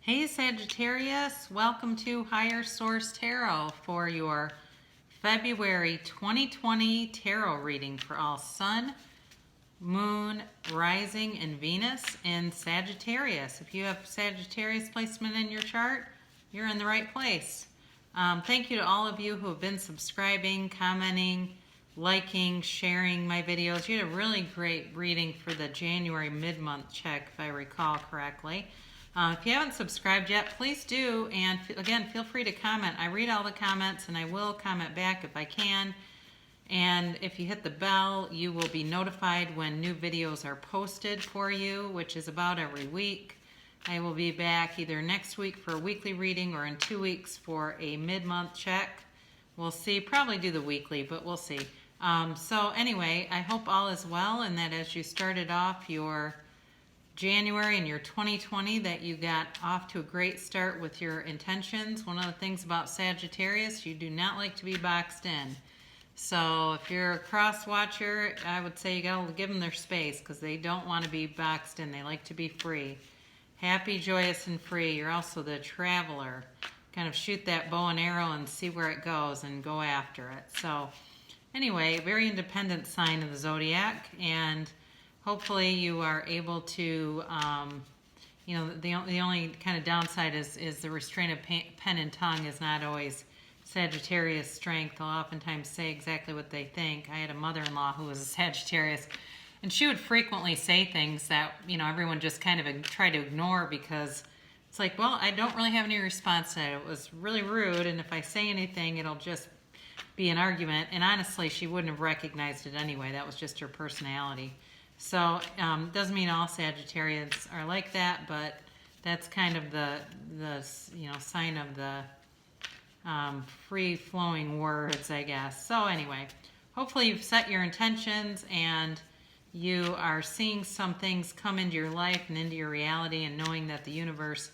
Hey Sagittarius, welcome to Higher Source Tarot for your February 2020 tarot reading for all Sun, Moon, Rising, and Venus in Sagittarius. If you have Sagittarius placement in your chart, you're in the right place. Thank you to all of you who have been subscribing, commenting, liking, sharing my videos. You had a really great reading for the January mid-month check, if I recall correctly. If you haven't subscribed yet, please do. And again, feel free to comment. I read all the comments and I will comment back if I can. And if you hit the bell, you will be notified when new videos are posted for you, which is about every week. I will be back either next week for a weekly reading or in 2 weeks for a mid-month check. We'll see. Probably do the weekly, but we'll see. So anyway, I hope all is well and that as you started off your January and your 2020 that you got off to a great start with your intentions. One of the things about Sagittarius, you do not like to be boxed in. So if you're a cross watcher, I would say you gotta give them their space because they don't want to be boxed in. They like to be free. Happy, joyous, and free. You're also the traveler. Kind of shoot that bow and arrow and see where it goes and go after it. So anyway, very independent sign of the zodiac, and hopefully you are able to, the only kind of downside is the restraint of pen and tongue is not always Sagittarius strength. They'll oftentimes say exactly what they think. I had a mother-in-law who was a Sagittarius, and she would frequently say things that, everyone just kind of try to ignore because it's like, well, I don't really have any response to it. It was really rude, and if I say anything, it'll just be an argument. And honestly, she wouldn't have recognized it anyway. That was just her personality. So doesn't mean all Sagittarians are like that, but that's kind of the sign of the free-flowing words, I guess. So anyway, hopefully you've set your intentions and you are seeing some things come into your life and into your reality, and knowing that the universe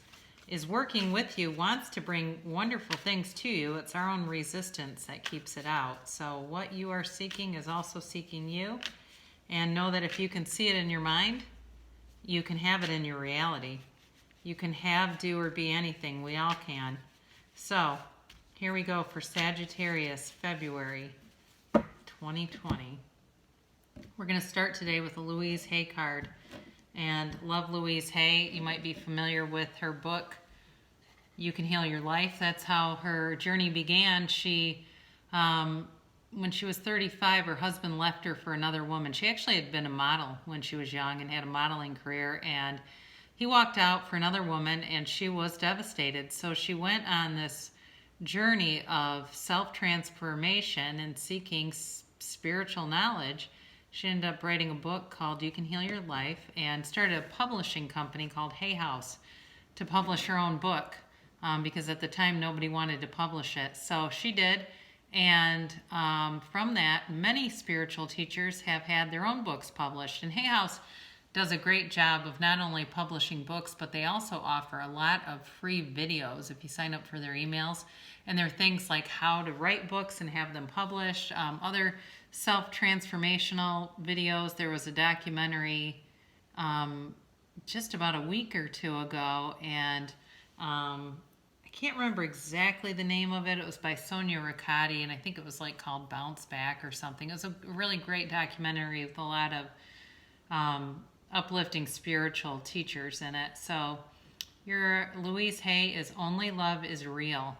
is working with you, wants to bring wonderful things to you. It's our own resistance that keeps it out. So what you are seeking is also seeking you. And know that if you can see it in your mind, you can have it in your reality. You can have, do, or be anything. We all can. So, here we go for Sagittarius, February 2020. We're going to start today with a Louise Hay card. And love Louise Hay. You might be familiar with her book, You Can Heal Your Life. That's how her journey began. When she was 35, her husband left her for another woman. She actually had been a model when she was young and had a modeling career, and he walked out for another woman, and she was devastated. So she went on this journey of self-transformation and seeking spiritual knowledge. She ended up writing a book called You Can Heal Your Life and started a publishing company called Hay House to publish her own book because at the time nobody wanted to publish it. So she did. And from that, many spiritual teachers have had their own books published. And Hay House does a great job of not only publishing books, but they also offer a lot of free videos if you sign up for their emails. And there are things like how to write books and have them published, other self-transformational videos. There was a documentary just about a week or two ago, and I can't remember exactly the name of it. It was by Sonia Riccati, and I think it was called Bounce Back or something. It was a really great documentary with a lot of uplifting spiritual teachers in it. So your Louise Hay is Only Love is Real.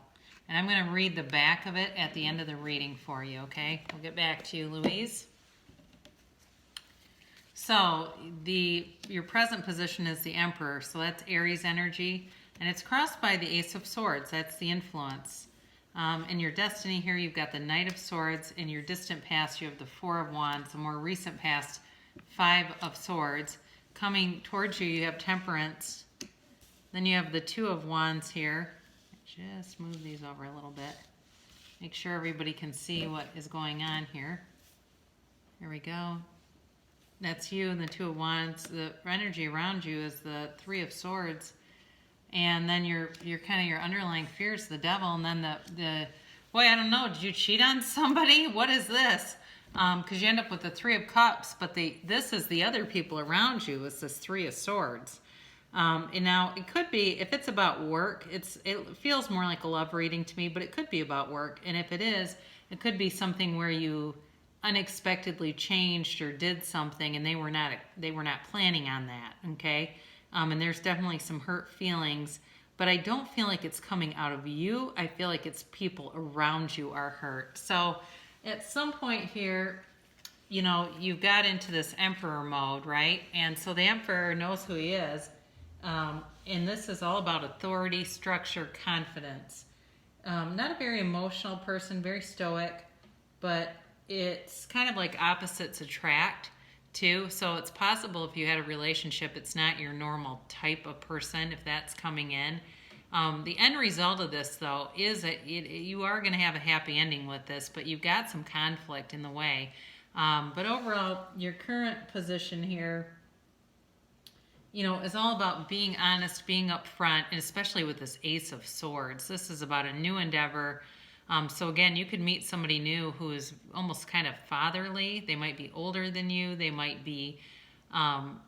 And I'm going to read the back of it at the end of the reading for you, okay? We'll get back to you, Louise. So your present position is the Emperor, so that's Aries energy. And it's crossed by the Ace of Swords. That's the influence. In your destiny here, you've got the Knight of Swords. In your distant past, you have the Four of Wands. The more recent past, Five of Swords. Coming towards you, you have Temperance. Then you have the Two of Wands here. Just move these over a little bit. Make sure everybody can see what is going on here. Here we go. That's you and the Two of Wands. The energy around you is the Three of Swords. And then your underlying fear is the devil, and then the boy, I don't know, did you cheat on somebody? What is this? Because you end up with the Three of Cups, but this is the other people around you. It's this Three of Swords. And now it could be, if it's about work, it feels more like a love reading to me, but it could be about work. And if it is, it could be something where you unexpectedly changed or did something and they were not planning on that. Okay. And there's definitely some hurt feelings, but I don't feel like it's coming out of you. I feel like it's people around you are hurt. So at some point here, you know, you got into this emperor mode, right? And so the emperor knows who he is. And this is all about authority, structure, confidence. Not a very emotional person, very stoic, but it's kind of like opposites attract too. So it's possible if you had a relationship, it's not your normal type of person if that's coming in. The end result of this, though, is that you are going to have a happy ending with this, but you've got some conflict in the way. But overall, your current position here, you know, is all about being honest, being upfront, and especially with this Ace of Swords. This is about a new endeavor. So again, you could meet somebody new who is almost kind of fatherly. They might be older than you. They might be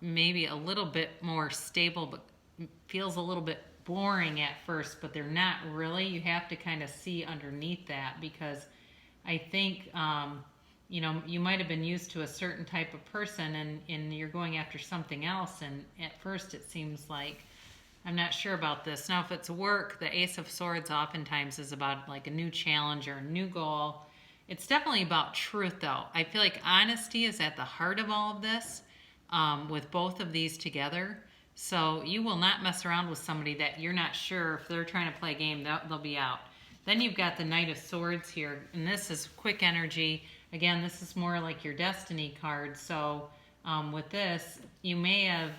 maybe a little bit more stable, but feels a little bit boring at first, but they're not really. You have to kind of see underneath that, because I think, you know, you might have been used to a certain type of person and you're going after something else. And at first it seems like, I'm not sure about this. Now, if it's work, the Ace of Swords oftentimes is about like a new challenge or a new goal. It's definitely about truth, though. I feel like honesty is at the heart of all of this, with both of these together. So you will not mess around with somebody that you're not sure if they're trying to play a game, they'll be out. Then you've got the Knight of Swords here, and this is quick energy. Again, this is more like your destiny card. So with this, you may have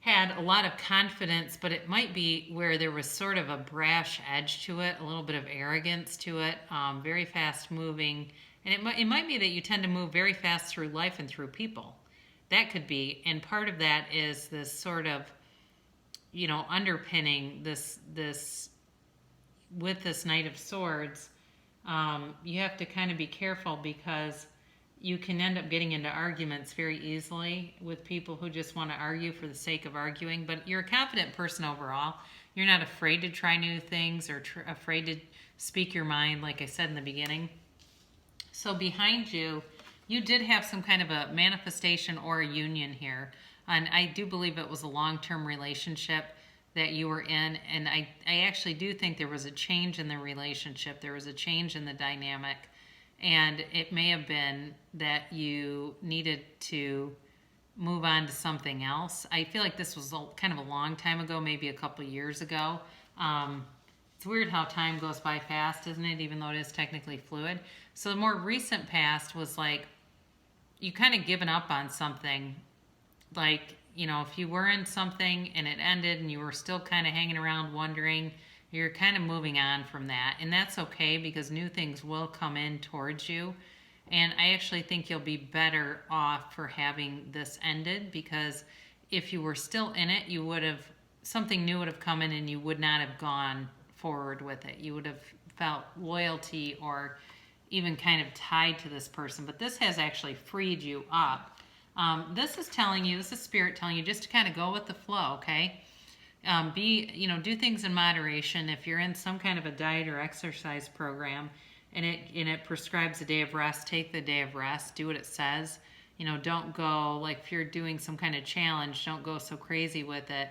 had a lot of confidence, but it might be where there was sort of a brash edge to it, a little bit of arrogance to it, very fast moving. And it might be that you tend to move very fast through life and through people. That could be. And part of that is this sort of, you know, underpinning this with this Knight of Swords. You have to kind of be careful, because you can end up getting into arguments very easily with people who just want to argue for the sake of arguing. But you're a confident person overall. You're not afraid to try new things or afraid to speak your mind, like I said in the beginning. So behind you, you did have some kind of a manifestation or a union here. And I do believe it was a long-term relationship that you were in. And I actually do think there was a change in the relationship. There was a change in the dynamic. And it may have been that you needed to move on to something else. I feel like this was kind of a long time ago, maybe a couple of years ago. It's weird how time goes by fast, isn't it? Even though it is technically fluid. So the more recent past was like you kind of given up on something. Like, you know, if you were in something and it ended and you were still kind of hanging around wondering, you're kind of moving on from that. And that's okay, because new things will come in towards you. And I actually think you'll be better off for having this ended, because if you were still in it, you would have, something new would have come in and you would not have gone forward with it. You would have felt loyalty or even kind of tied to this person. But this has actually freed you up. This is telling you, this is Spirit telling you just to kind of go with the flow, okay? Do things in moderation. If you're in some kind of a diet or exercise program and it prescribes a day of rest, take the day of rest, do what it says. You know, don't go, like if you're doing some kind of challenge, don't go so crazy with it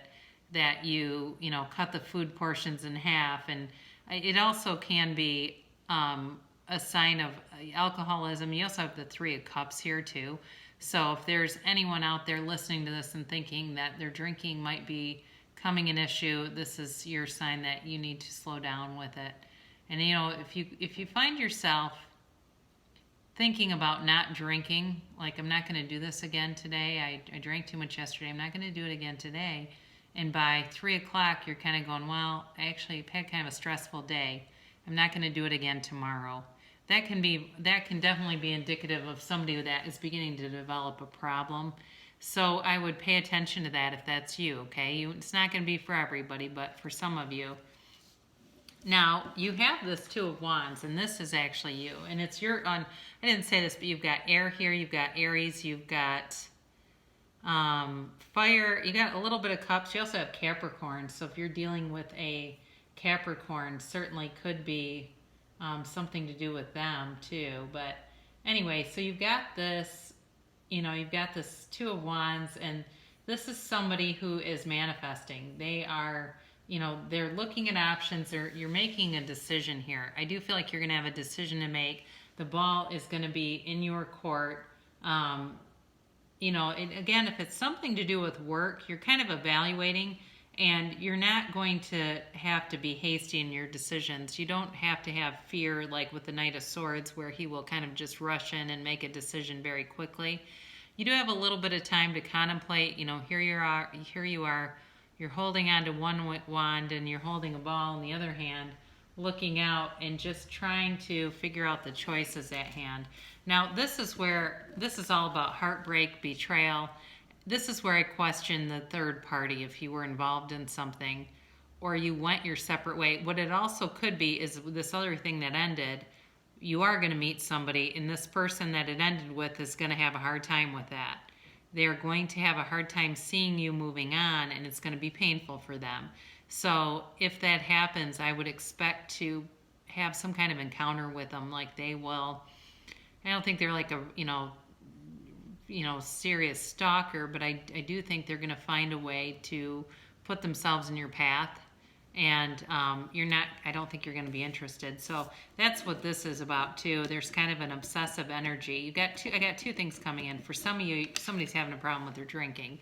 that you cut the food portions in half. And it also can be a sign of alcoholism. You also have the Three of Cups here too. So if there's anyone out there listening to this and thinking that their drinking might be coming an issue, this is your sign that you need to slow down with it. And if you find yourself thinking about not drinking, like I'm not going to do this again today, I drank too much yesterday, I'm not going to do it again today, and by 3 o'clock you're kind of going, well, I actually had kind of a stressful day, I'm not going to do it again tomorrow. That can definitely be indicative of somebody that is beginning to develop a problem. So I would pay attention to that if that's you, okay? It's not going to be for everybody, but for some of you. Now, you have this Two of Wands, and this is actually you. And it's I didn't say this, but you've got air here, you've got Aries, you've got Fire, you got a little bit of cups. You also have Capricorn. So if you're dealing with a Capricorn, certainly could be something to do with them too. But anyway, so you've got this, you've got this Two of Wands, and this is somebody who is manifesting. They are, they're looking at options. You're making a decision here. I do feel like you're going to have a decision to make. The ball is going to be in your court. Again, if it's something to do with work, you're kind of evaluating, and you're not going to have to be hasty in your decisions. You don't have to have fear like with the Knight of Swords, where he will kind of just rush in and make a decision very quickly. You do have a little bit of time to contemplate. Here you are, you're holding on to one wand and you're holding a ball in the other hand, looking out and just trying to figure out the choices at hand. Now, this is all about heartbreak, betrayal. This is where I question the third party, if you were involved in something or you went your separate way. What it also could be is this other thing that ended, you are going to meet somebody, and this person that it ended with is going to have a hard time with that. They're going to have a hard time seeing you moving on, and it's going to be painful for them. So if that happens, I would expect to have some kind of encounter with them. Like they will, I don't think they're like a, serious stalker, but I do think they're going to find a way to put themselves in your path. And I don't think you're going to be interested. So that's what this is about too. There's kind of an obsessive energy. I got two things coming in. For some of you, somebody's having a problem with their drinking.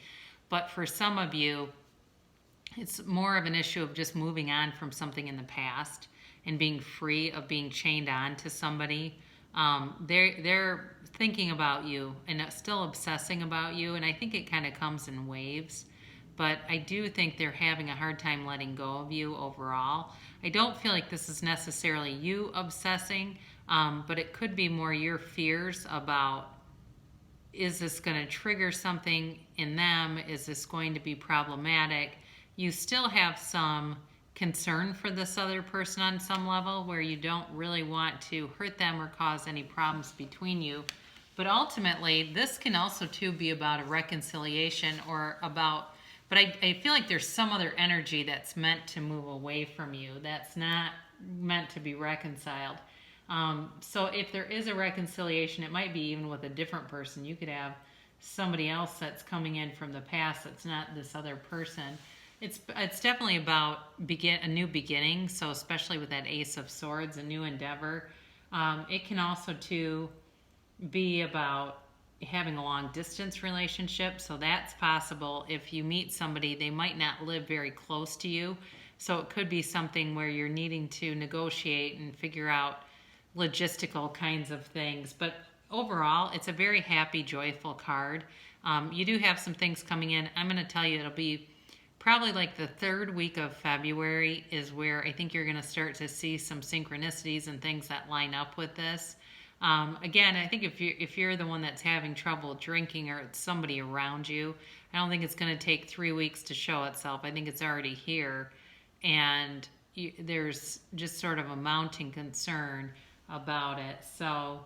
But for some of you, it's more of an issue of just moving on from something in the past and being free of being chained on to somebody. They're thinking about you and still obsessing about you. And I think it kind of comes in waves. But I do think they're having a hard time letting go of you overall. I don't feel like this is necessarily you obsessing, but it could be more your fears about, is this going to trigger something in them? Is this going to be problematic? You still have some concern for this other person on some level where you don't really want to hurt them or cause any problems between you. But ultimately, this can also too be about a reconciliation or about, but I feel like there's some other energy that's meant to move away from you. That's not meant to be reconciled. So if there is a reconciliation, it might be even with a different person. You could have somebody else that's coming in from the past that's not this other person. It's definitely about a new beginning. So especially with that Ace of Swords, a new endeavor. It can also too be about having a long distance relationship. So that's possible. If you meet somebody, they might not live very close to you. So it could be something where you're needing to negotiate and figure out logistical kinds of things. But overall, it's a very happy, joyful card. You do have some things coming in. I'm going to tell you it'll be probably like the third week of February is where I think you're going to start to see some synchronicities and things that line up with this. Again, I think if you're the one that's having trouble drinking or it's somebody around you, I don't think it's going to take 3 weeks to show itself. I think it's already here, and there's just sort of a mounting concern about it. So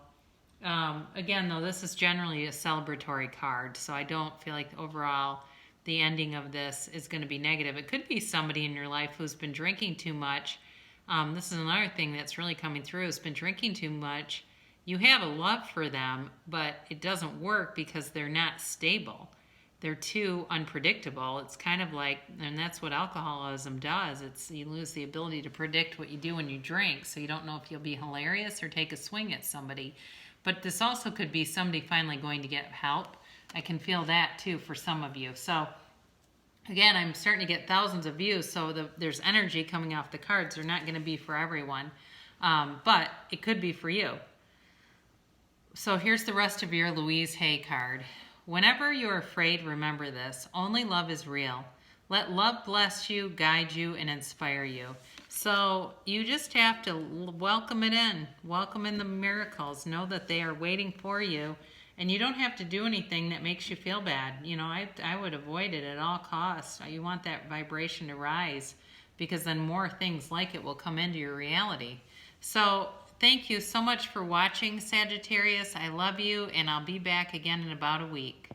again, though, this is generally a celebratory card, so I don't feel like overall the ending of this is going to be negative. It could be somebody in your life who's been drinking too much. This is another thing that's really coming through, has been drinking too much. You have a love for them, but it doesn't work because they're not stable. They're too unpredictable. It's kind of like, and that's what alcoholism does. You lose the ability to predict what you do when you drink, so you don't know if you'll be hilarious or take a swing at somebody. But this also could be somebody finally going to get help. I can feel that too for some of you. So again, I'm starting to get thousands of views, so there's energy coming off the cards. They're not going to be for everyone, but it could be for you. So here's the rest of your Louise Hay card. Whenever you're afraid, remember this. Only love is real. Let love bless you, guide you, and inspire you. So you just have to welcome it in. Welcome in the miracles. Know that they are waiting for you. And you don't have to do anything that makes you feel bad. I would avoid it at all costs. You want that vibration to rise, because then more things like it will come into your reality. So thank you so much for watching, Sagittarius. I love you, and I'll be back again in about a week.